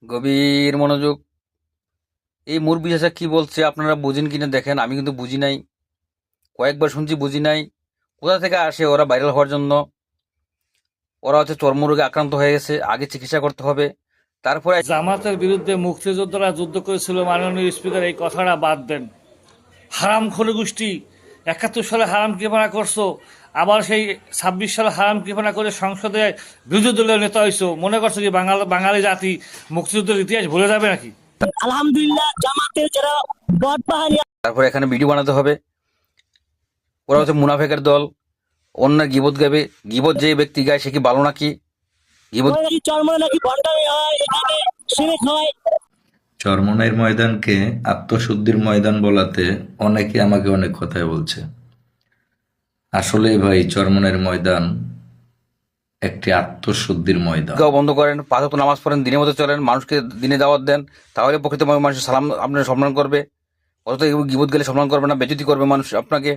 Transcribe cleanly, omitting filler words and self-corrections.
গভীর মনোযোগ। এই মুরব্বি চাচা কি বলছে আপনারা বুঝেন কিনা দেখেন, আমি কিন্তু বুঝি নাই, কয়েকবার শুনছি বুঝি নাই। কোথা থেকে আসে ওরা ভাইরাল হওয়ার জন্য? ওরা হচ্ছে চর্মরোগে আক্রান্ত হয়ে গেছে, আগে চিকিৎসা করতে হবে, তারপরে জামাতের বিরুদ্ধে মুক্তিযোদ্ধারা যুদ্ধ করেছিল, মাননীয় স্পিকার এই কথাটা বাদ দেন। হারামখোর গোষ্ঠী, 71 সালে হারাম কৃপণা করছো, আবার সেই 26 সালে হারাম কৃপণা করে সংসদে বিরোধী দলীয় নেতা হইছো। মনে করছো কি বাঙালি জাতি মুক্তিযুদ্ধের ইতিহাস ভুলে যাবে নাকি? আলহামদুলিল্লাহ, জামাতের যারা বট পাহাড়ি তারপরে এখানে ভিডিও বানাতে হবে। ওরা হচ্ছে মুনাফেকের দল, অন্যের গিবত গাবে। গিবত যে ব্যক্তি গায় সে কি ভালো নাকি? গিবত নাকি চরমনে নাকি ভণ্ডামি হয়, এখানে শিরক হয়। চরমনের ময়দানকে আত্মশুদ্ধির ময়দান বলাতে অনেকে আমাকে অনেক কথাই বলছে। আসলেই ভাই, চরমনের ময়দান একটি আত্মশুদ্ধির ময়দান। গাও বন্ধ করেন, 5 ওয়াক্ত নামাজ পড়েন, দিনের মতো চলেন, মানুষকে দিনে দাওয়াত দেন, তাহলে প্রকৃত মানুষ সালাম আপনার সম্মান করবে। অত গিবত গেলে সম্মান করবে না, বেজ্জতি করবে মানুষ আপনাকে।